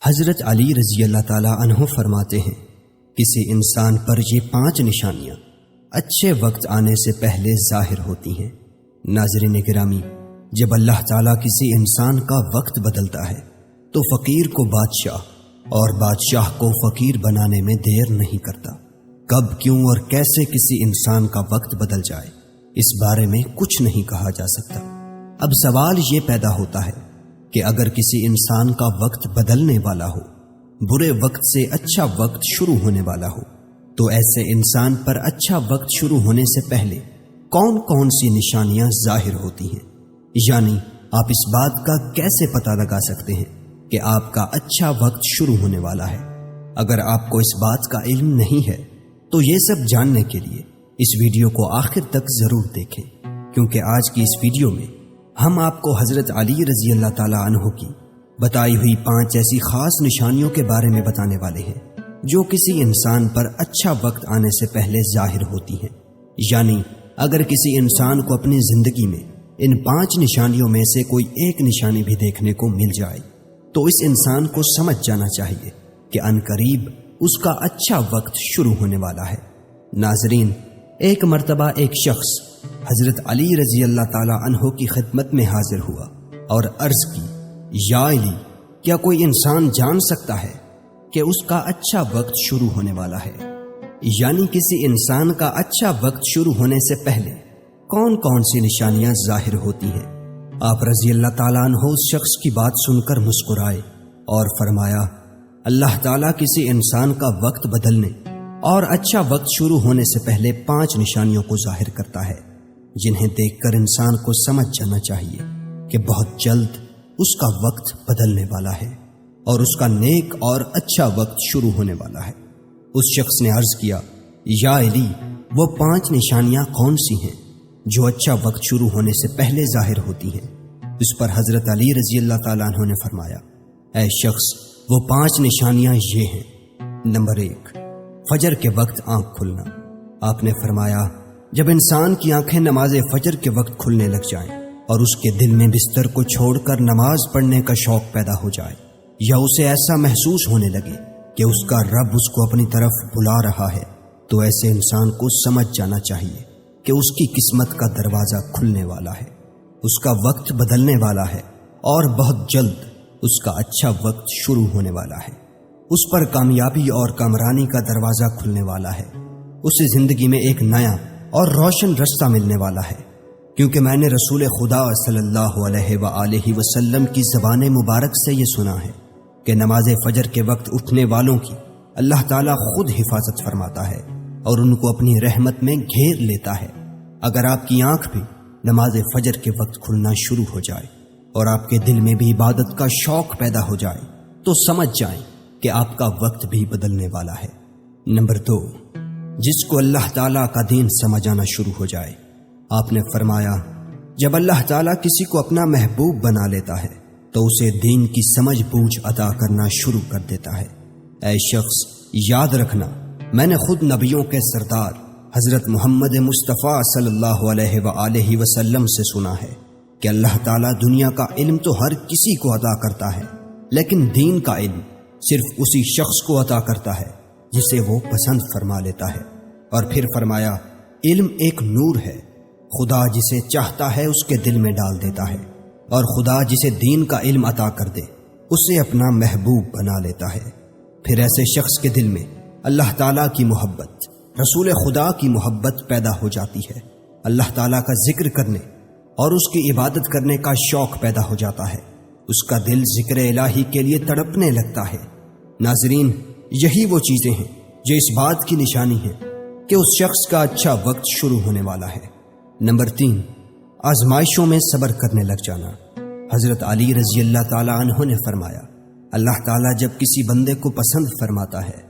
حضرت علی رضی اللہ تعالی عنہ فرماتے ہیں، کسی انسان پر یہ 5 نشانیاں اچھے وقت آنے سے پہلے ظاہر ہوتی ہیں۔ ناظرین گرامی، جب اللہ تعالیٰ کسی انسان کا وقت بدلتا ہے تو فقیر کو بادشاہ اور بادشاہ کو فقیر بنانے میں دیر نہیں کرتا۔ کب، کیوں اور کیسے کسی انسان کا وقت بدل جائے، اس بارے میں کچھ نہیں کہا جا سکتا۔ اب سوال یہ پیدا ہوتا ہے کہ اگر کسی انسان کا وقت بدلنے والا ہو، برے وقت سے اچھا وقت شروع ہونے والا ہو، تو ایسے انسان پر اچھا وقت شروع ہونے سے پہلے کون کون سی نشانیاں ظاہر ہوتی ہیں؟ یعنی آپ اس بات کا کیسے پتہ لگا سکتے ہیں کہ آپ کا اچھا وقت شروع ہونے والا ہے؟ اگر آپ کو اس بات کا علم نہیں ہے تو یہ سب جاننے کے لیے اس ویڈیو کو آخر تک ضرور دیکھیں، کیونکہ آج کی اس ویڈیو میں ہم آپ کو حضرت علی رضی اللہ تعالی عنہ کی بتائی ہوئی 5 ایسی خاص نشانیوں کے بارے میں بتانے والے ہیں جو کسی انسان پر اچھا وقت آنے سے پہلے ظاہر ہوتی ہیں۔ یعنی اگر کسی انسان کو اپنی زندگی میں ان 5 نشانیوں میں سے کوئی ایک نشانی بھی دیکھنے کو مل جائے تو اس انسان کو سمجھ جانا چاہیے کہ عنقریب اس کا اچھا وقت شروع ہونے والا ہے۔ ناظرین، ایک مرتبہ ایک شخص حضرت علی رضی اللہ تعالی عنہ کی خدمت میں حاضر ہوا اور عرض کی، یا علی، کیا کوئی انسان جان سکتا ہے کہ اس کا اچھا وقت شروع ہونے والا ہے؟ یعنی کسی انسان کا اچھا وقت شروع ہونے سے پہلے کون کون سی نشانیاں ظاہر ہوتی ہیں؟ آپ رضی اللہ تعالیٰ عنہ اس شخص کی بات سن کر مسکرائے اور فرمایا، اللہ تعالیٰ کسی انسان کا وقت بدلنے اور اچھا وقت شروع ہونے سے پہلے 5 نشانیوں کو ظاہر کرتا ہے، جنہیں دیکھ کر انسان کو سمجھ جانا چاہیے کہ بہت جلد اس کا وقت بدلنے والا ہے اور اس کا نیک اور اچھا وقت شروع ہونے والا ہے۔ اس شخص نے عرض کیا، یا علی، وہ 5 نشانیاں کون سی ہیں جو اچھا وقت شروع ہونے سے پہلے ظاہر ہوتی ہیں؟ اس پر حضرت علی رضی اللہ تعالیٰ عنہ نے فرمایا، اے شخص، وہ 5 نشانیاں یہ ہیں۔ نمبر 1، فجر کے وقت آنکھ کھلنا۔ آپ نے فرمایا، جب انسان کی آنکھیں نماز فجر کے وقت کھلنے لگ جائیں اور اس کے دل میں بستر کو چھوڑ کر نماز پڑھنے کا شوق پیدا ہو جائے، یا اسے ایسا محسوس ہونے لگے کہ اس کا رب اس کو اپنی طرف بلا رہا ہے، تو ایسے انسان کو سمجھ جانا چاہیے کہ اس کی قسمت کا دروازہ کھلنے والا ہے، اس کا وقت بدلنے والا ہے اور بہت جلد اس کا اچھا وقت شروع ہونے والا ہے۔ اس پر کامیابی اور کامرانی کا دروازہ کھلنے والا ہے، اسے زندگی میں ایک نیا اور روشن رستہ ملنے والا ہے، کیونکہ میں نے رسول خدا صلی اللہ علیہ وآلہ وسلم کی زبان مبارک سے یہ سنا ہے کہ نماز فجر کے وقت اٹھنے والوں کی اللہ تعالیٰ خود حفاظت فرماتا ہے اور ان کو اپنی رحمت میں گھیر لیتا ہے۔ اگر آپ کی آنکھ بھی نماز فجر کے وقت کھلنا شروع ہو جائے اور آپ کے دل میں بھی عبادت کا شوق پیدا ہو جائے تو سمجھ جائیں کہ آپ کا وقت بھی بدلنے والا ہے۔ نمبر 2، جس کو اللہ تعالیٰ کا دین سمجھ آنا شروع ہو جائے۔ آپ نے فرمایا، جب اللہ تعالیٰ کسی کو اپنا محبوب بنا لیتا ہے تو اسے دین کی سمجھ بوجھ عطا کرنا شروع کر دیتا ہے۔ اے شخص، یاد رکھنا، میں نے خود نبیوں کے سردار حضرت محمد مصطفیٰ صلی اللہ علیہ وآلہ وسلم سے سنا ہے کہ اللہ تعالیٰ دنیا کا علم تو ہر کسی کو عطا کرتا ہے، لیکن دین کا علم صرف اسی شخص کو عطا کرتا ہے جسے وہ پسند فرما لیتا ہے۔ اور پھر فرمایا، علم ایک نور ہے، خدا جسے چاہتا ہے اس کے دل میں ڈال دیتا ہے، اور خدا جسے دین کا علم عطا کر دے اسے اپنا محبوب بنا لیتا ہے۔ پھر ایسے شخص کے دل میں اللہ تعالیٰ کی محبت، رسول خدا کی محبت پیدا ہو جاتی ہے، اللہ تعالیٰ کا ذکر کرنے اور اس کی عبادت کرنے کا شوق پیدا ہو جاتا ہے، اس کا دل ذکر الہی کے لیے تڑپنے لگتا ہے۔ ناظرین، یہی وہ چیزیں ہیں جو اس بات کی نشانی ہیں کہ اس شخص کا اچھا وقت شروع ہونے والا ہے۔ نمبر 3، آزمائشوں میں صبر کرنے لگ جانا۔ حضرت علی رضی اللہ تعالیٰ عنہ نے فرمایا، اللہ تعالیٰ جب کسی بندے کو پسند فرماتا ہے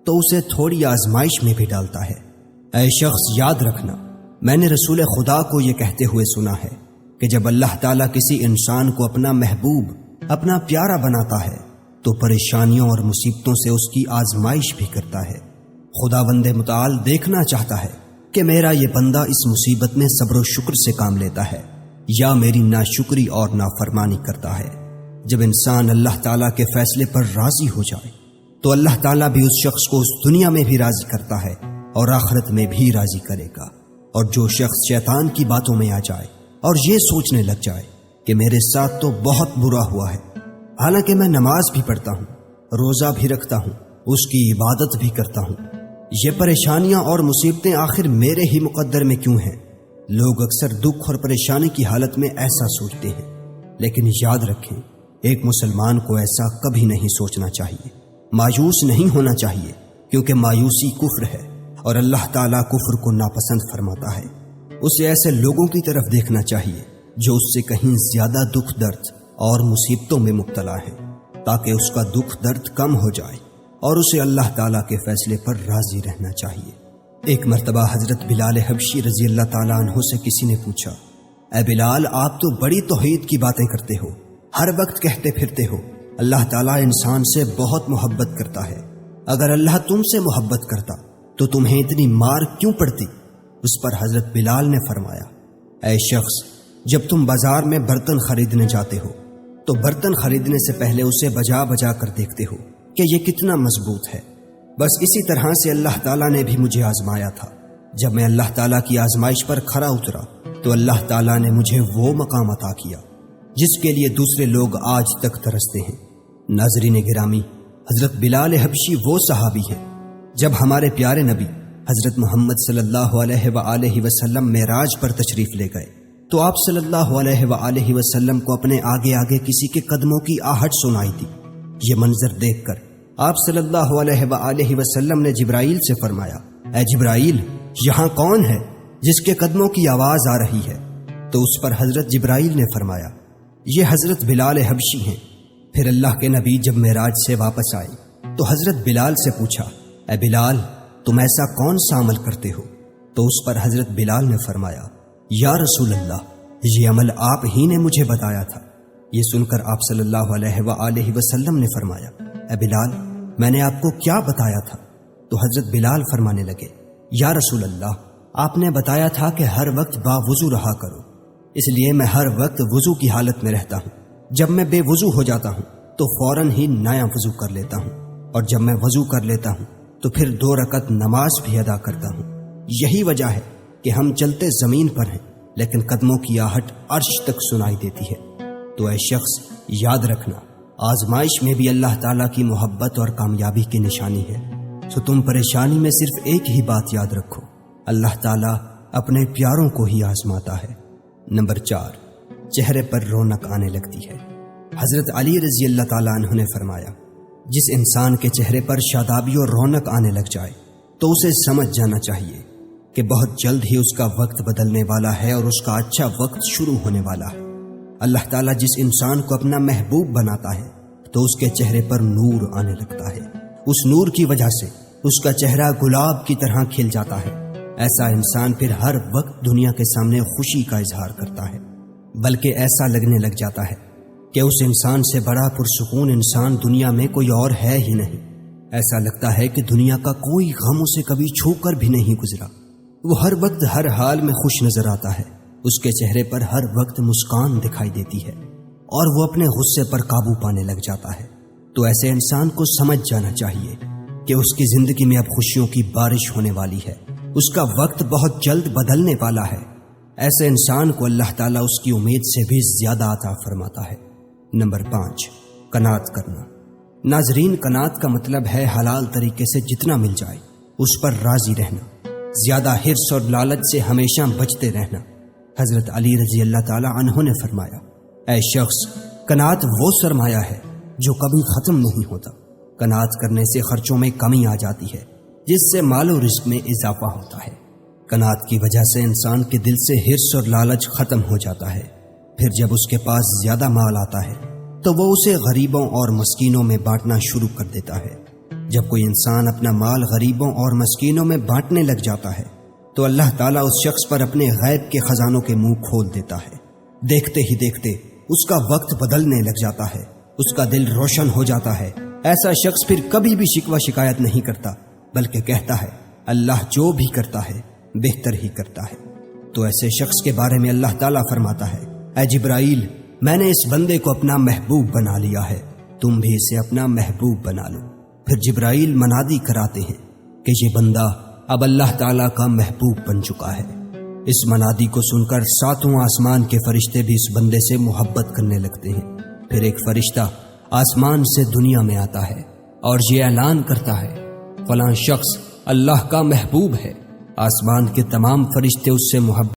تو اسے تھوڑی آزمائش میں بھی ڈالتا ہے۔ اے شخص، یاد رکھنا، میں نے رسول خدا کو یہ کہتے ہوئے سنا ہے کہ جب اللہ تعالیٰ کسی انسان کو اپنا محبوب، اپنا پیارا بناتا ہے تو پریشانیوں اور مصیبتوں سے اس کی آزمائش بھی کرتا ہے۔ خداوند متعال دیکھنا چاہتا ہے کہ میرا یہ بندہ اس مصیبت میں صبر و شکر سے کام لیتا ہے یا میری ناشکری اور نافرمانی کرتا ہے۔ جب انسان اللہ تعالیٰ کے فیصلے پر راضی ہو جائے تو اللہ تعالیٰ بھی اس شخص کو اس دنیا میں بھی راضی کرتا ہے اور آخرت میں بھی راضی کرے گا۔ اور جو شخص شیطان کی باتوں میں آ جائے اور یہ سوچنے لگ جائے کہ میرے ساتھ تو بہت برا ہوا ہے، حالانکہ میں نماز بھی پڑھتا ہوں، روزہ بھی رکھتا ہوں، اس کی عبادت بھی کرتا ہوں، یہ پریشانیاں اور مصیبتیں آخر میرے ہی مقدر میں کیوں ہیں؟ لوگ اکثر دکھ اور پریشانی کی حالت میں ایسا سوچتے ہیں، لیکن یاد رکھیں ایک مسلمان کو ایسا کبھی نہیں سوچنا چاہیے، مایوس نہیں ہونا چاہیے، کیونکہ مایوسی کفر ہے اور اللہ تعالیٰ کفر کو ناپسند فرماتا ہے۔ اسے ایسے لوگوں کی طرف دیکھنا چاہیے جو اس سے کہیں زیادہ دکھ درد اور مصیبتوں میں مبتلا ہے، تاکہ اس کا دکھ درد کم ہو جائے اور اسے اللہ تعالیٰ کے فیصلے پر راضی رہنا چاہیے۔ ایک مرتبہ حضرت بلال حبشی رضی اللہ تعالیٰ عنہ سے کسی نے پوچھا، اے بلال، آپ تو بڑی توحید کی باتیں کرتے ہو، ہر وقت کہتے پھرتے ہو اللہ تعالیٰ انسان سے بہت محبت کرتا ہے، اگر اللہ تم سے محبت کرتا تو تمہیں اتنی مار کیوں پڑتی؟ اس پر حضرت بلال نے فرمایا، اے شخص، جب تم بازار میں برتن خریدنے جاتے ہو تو برتن خریدنے سے پہلے اسے بجا بجا کر دیکھتے ہو کہ یہ کتنا مضبوط ہے۔ بس اسی طرح سے اللہ تعالیٰ نے بھی مجھے آزمایا تھا۔ جب میں اللہ تعالیٰ کی آزمائش پر کھرا اترا تو اللہ تعالیٰ نے مجھے وہ مقام عطا کیا جس کے لیے دوسرے لوگ آج تک ترستے ہیں۔ ناظرین گرامی، حضرت بلال حبشی وہ صحابی ہیں جب ہمارے پیارے نبی حضرت محمد صلی اللہ علیہ وآلہ وسلم معراج پر تشریف لے گئے تو آپ صلی اللہ علیہ وآلہ وسلم کو اپنے آگے آگے کسی کے قدموں کی آہٹ سنائی تھی۔ یہ منظر دیکھ کر آپ صلی اللہ علیہ وآلہ وسلم نے جبرائیل سے فرمایا، اے جبرائیل، یہاں کون ہے جس کے قدموں کی آواز آ رہی ہے؟ تو اس پر حضرت جبرائیل نے فرمایا، یہ حضرت بلال حبشی ہیں۔ پھر اللہ کے نبی جب معراج سے واپس آئے تو حضرت بلال سے پوچھا، اے بلال، تم ایسا کون سا عمل کرتے ہو؟ تو اس پر حضرت بلال نے فرمایا، یا رسول اللہ، یہ عمل آپ ہی نے مجھے بتایا تھا۔ یہ سن کر آپ صلی اللہ علیہ وآلہ وسلم نے فرمایا، اے بلال، میں نے آپ کو کیا بتایا تھا؟ تو حضرت بلال فرمانے لگے، یا رسول اللہ، آپ نے بتایا تھا کہ ہر وقت باوضو رہا کرو، اس لیے میں ہر وقت وضو کی حالت میں رہتا ہوں۔ جب میں بے وضو ہو جاتا ہوں تو فوراً ہی نیا وضو کر لیتا ہوں، اور جب میں وضو کر لیتا ہوں تو پھر 2 رکعت نماز بھی ادا کرتا ہوں۔ یہی وجہ ہے کہ ہم چلتے زمین پر ہیں لیکن قدموں کی آہٹ عرش تک سنائی دیتی ہے۔ تو اے شخص، یاد رکھنا، آزمائش میں بھی اللہ تعالیٰ کی محبت اور کامیابی کی نشانی ہے۔ تو تم پریشانی میں صرف ایک ہی بات یاد رکھو، اللہ تعالیٰ اپنے پیاروں کو ہی آزماتا ہے۔ نمبر 4، چہرے پر رونق آنے لگتی ہے۔ حضرت علی رضی اللہ تعالیٰ عنہ نے فرمایا، جس انسان کے چہرے پر شادابی اور رونق آنے لگ جائے تو اسے سمجھ جانا چاہیے کہ بہت جلد ہی اس کا وقت بدلنے والا ہے اور اس کا اچھا وقت شروع ہونے والا ہے۔ اللہ تعالیٰ جس انسان کو اپنا محبوب بناتا ہے تو اس کے چہرے پر نور آنے لگتا ہے، اس نور کی وجہ سے اس کا چہرہ گلاب کی طرح کھل جاتا ہے۔ ایسا انسان پھر ہر وقت دنیا کے سامنے خوشی کا اظہار کرتا ہے، بلکہ ایسا لگنے لگ جاتا ہے کہ اس انسان سے بڑا پرسکون انسان دنیا میں کوئی اور ہے ہی نہیں۔ ایسا لگتا ہے کہ دنیا کا کوئی غم اسے کبھی چھو کر بھی نہیں گزرا۔ وہ ہر وقت ہر حال میں خوش نظر آتا ہے، اس کے چہرے پر ہر وقت مسکان دکھائی دیتی ہے اور وہ اپنے غصے پر قابو پانے لگ جاتا ہے۔ تو ایسے انسان کو سمجھ جانا چاہیے کہ اس کی زندگی میں اب خوشیوں کی بارش ہونے والی ہے، اس کا وقت بہت جلد بدلنے والا ہے۔ ایسے انسان کو اللہ تعالیٰ اس کی امید سے بھی زیادہ عطا فرماتا ہے۔ نمبر 5، قناعت کرنا۔ ناظرین، قناعت کا مطلب ہے حلال طریقے سے جتنا مل جائے اس پر راضی رہنا، زیادہ حرص اور لالچ سے ہمیشہ بچتے رہنا۔ حضرت علی رضی اللہ تعالی عنہ نے فرمایا، اے شخص، قناعت وہ سرمایہ ہے جو کبھی ختم نہیں ہوتا۔ قناعت کرنے سے خرچوں میں کمی آ جاتی ہے، جس سے مال و رزق میں اضافہ ہوتا ہے۔ قناعت کی وجہ سے انسان کے دل سے حرص اور لالچ ختم ہو جاتا ہے۔ پھر جب اس کے پاس زیادہ مال آتا ہے تو وہ اسے غریبوں اور مسکینوں میں بانٹنا شروع کر دیتا ہے۔ جب کوئی انسان اپنا مال غریبوں اور مسکینوں میں بانٹنے لگ جاتا ہے تو اللہ تعالیٰ اس شخص پر اپنے غیب کے خزانوں کے منہ کھول دیتا ہے۔ دیکھتے ہی دیکھتے اس کا وقت بدلنے لگ جاتا ہے، اس کا دل روشن ہو جاتا ہے۔ ایسا شخص پھر کبھی بھی شکوہ شکایت نہیں کرتا، بلکہ کہتا ہے اللہ جو بھی کرتا ہے بہتر ہی کرتا ہے۔ تو ایسے شخص کے بارے میں اللہ تعالیٰ فرماتا ہے، اے جبرائیل، میں نے اس بندے کو اپنا محبوب بنا لیا ہے، تم بھی اسے اپنا محبوب بنا لو۔ پھر جبرائیل منادی کراتے ہیں کہ یہ بندہ اب اللہ تعالیٰ کا محبوب بن چکا ہے۔ اس منادی کو سن کر ساتوں آسمان کے فرشتے بھی اس بندے سے محبت کرنے لگتے ہیں۔ پھر ایک فرشتہ آسمان سے دنیا میں آتا ہے اور یہ اعلان کرتا ہے فلاں شخص اللہ کا محبوب ہے۔ آسمان کے تمام فرشتے اس سے محبت